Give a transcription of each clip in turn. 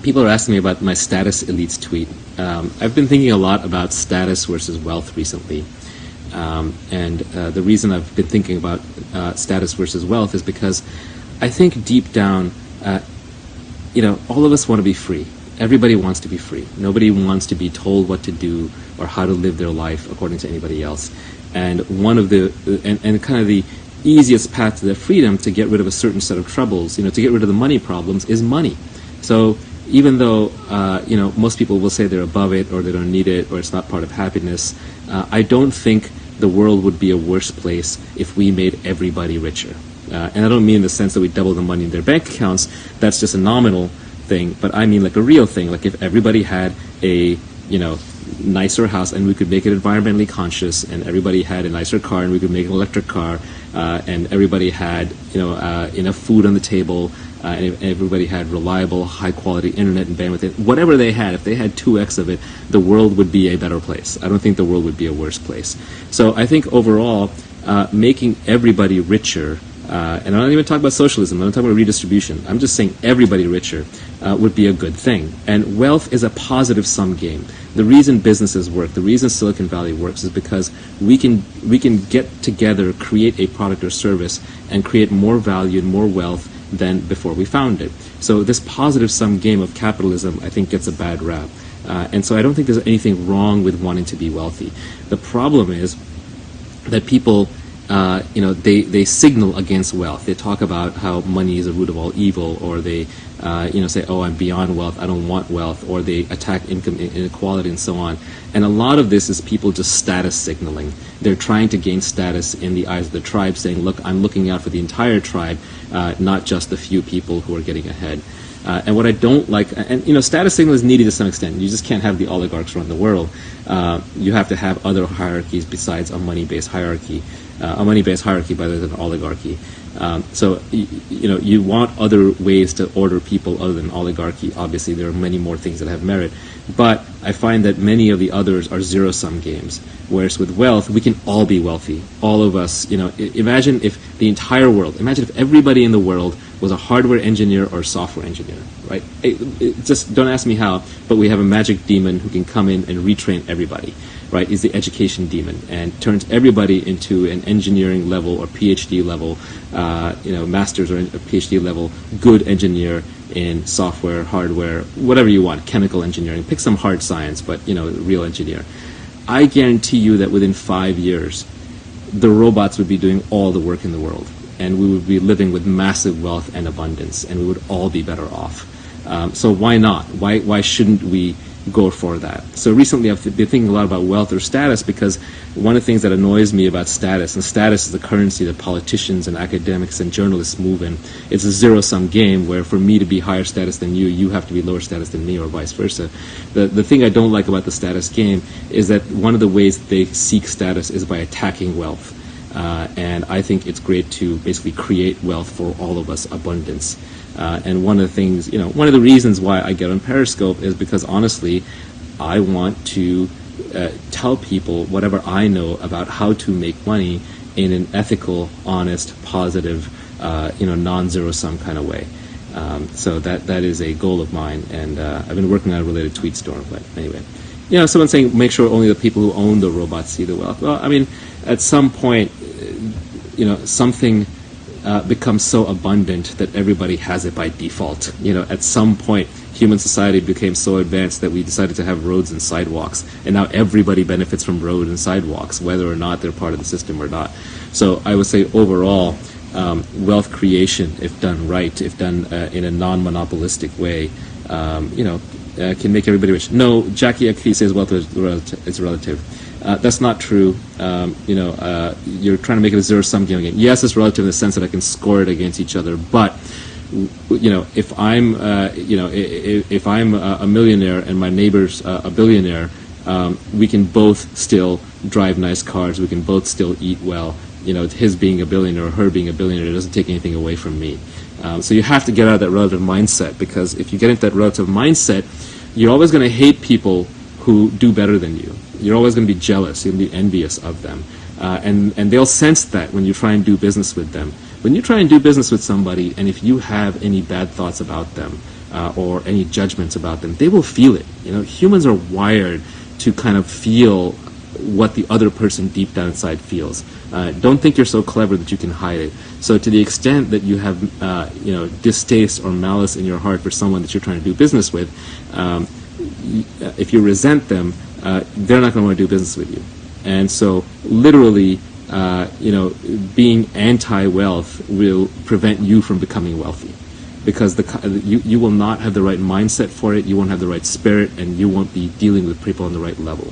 people are asking me about my status elites tweet. I've been thinking a lot about status versus wealth recently. The reason I've been thinking about status versus wealth is because I think deep down, all of us want to be free. Everybody wants to be free. Nobody wants to be told what to do or how to live their life according to anybody else. And one of the kind of the easiest path to that freedom, to get rid of a certain set of troubles, to get rid of the money problems, is money. So even though most people will say they're above it, or they don't need it, or it's not part of happiness, I don't think the world would be a worse place if we made everybody richer. And I don't mean in the sense that we double the money in their bank accounts. That's just a nominal thing, but I mean like a real thing. Like if everybody had a nicer house and we could make it environmentally conscious, and everybody had a nicer car and we could make an electric car, and everybody had enough food on the table, and if everybody had reliable, high-quality internet and bandwidth, whatever they had, if they had 2x of it, the world would be a better place. I don't think the world would be a worse place. So I think overall, making everybody richer, and I'm not even talking about socialism, I'm not talking about redistribution, I'm just saying everybody richer would be a good thing. And wealth is a positive-sum game. The reason businesses work, the reason Silicon Valley works, is because we can get together, create a product or service, and create more value and more wealth than before we found it. So this positive-sum game of capitalism, I think, gets a bad rap. And so I don't think there's anything wrong with wanting to be wealthy. The problem is that people they signal against wealth. They talk about how money is the root of all evil, or they say, oh, I'm beyond wealth, I don't want wealth, or they attack income inequality and so on. And a lot of this is people just status signaling. They're trying to gain status in the eyes of the tribe, saying, look, I'm looking out for the entire tribe, not just the few people who are getting ahead. And what I don't like, and status signal is needed to some extent. You just can't have the oligarchs run the world. You have to have other hierarchies besides a money-based hierarchy. A money-based hierarchy rather than oligarchy. So you want other ways to order people other than oligarchy. Obviously, there are many more things that have merit. But I find that many of the others are zero-sum games. Whereas with wealth, we can all be wealthy. All of us, imagine if the entire world, imagine if everybody in the world was a hardware engineer or software engineer, right? Just don't ask me how, but we have a magic demon who can come in and retrain everybody, right? He's the education demon and turns everybody into an engineering level or PhD level, master's or PhD level good engineer in software, hardware, whatever you want, chemical engineering. Pick some hard science, but real engineer. I guarantee you that within 5 years, the robots would be doing all the work in the world, and we would be living with massive wealth and abundance, and we would all be better off. So why not? Why shouldn't we go for that? So recently I've been thinking a lot about wealth or status, because one of the things that annoys me about status, and status is the currency that politicians and academics and journalists move in, it's a zero-sum game where for me to be higher status than you, you have to be lower status than me, or vice versa. The thing I don't like about the status game is that one of the ways they seek status is by attacking wealth. And I think it's great to basically create wealth for all of us, abundance. And one of the things, one of the reasons why I get on Periscope is because honestly, I want to tell people whatever I know about how to make money in an ethical, honest, positive, non-zero-sum kind of way. So that is a goal of mine, and I've been working on a related tweet storm. But anyway, someone's saying make sure only the people who own the robots see the wealth. Well, I mean, at some point, something becomes so abundant that everybody has it by default. At some point, human society became so advanced that we decided to have roads and sidewalks, and now everybody benefits from road and sidewalks, whether or not they're part of the system or not. So I would say overall, wealth creation, if done right, if done in a non-monopolistic way, can make everybody rich. No, Jackie Akfi says wealth is relative. That's not true. You're trying to make it a zero-sum game again. Yes, it's relative in the sense that I can score it against each other, but if I'm if I'm a millionaire and my neighbor's a billionaire, we can both still drive nice cars. We can both still eat well. His being a billionaire or her being a billionaire doesn't take anything away from me. So you have to get out of that relative mindset, because if you get into that relative mindset, you're always going to hate people who do better than you. You're always going to be jealous. You're going to be envious of them. And they'll sense that when you try and do business with them. When you try and do business with somebody, and if you have any bad thoughts about them, or any judgments about them, they will feel it. Humans are wired to kind of feel what the other person deep down inside feels. Don't think you're so clever that you can hide it. So to the extent that you have distaste or malice in your heart for someone that you're trying to do business with, if you resent them, they're not going to want to do business with you. And so literally, being anti-wealth will prevent you from becoming wealthy, because you will not have the right mindset for it, you won't have the right spirit, and you won't be dealing with people on the right level.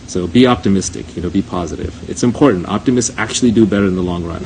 So be optimistic, be positive. It's important. Optimists actually do better in the long run.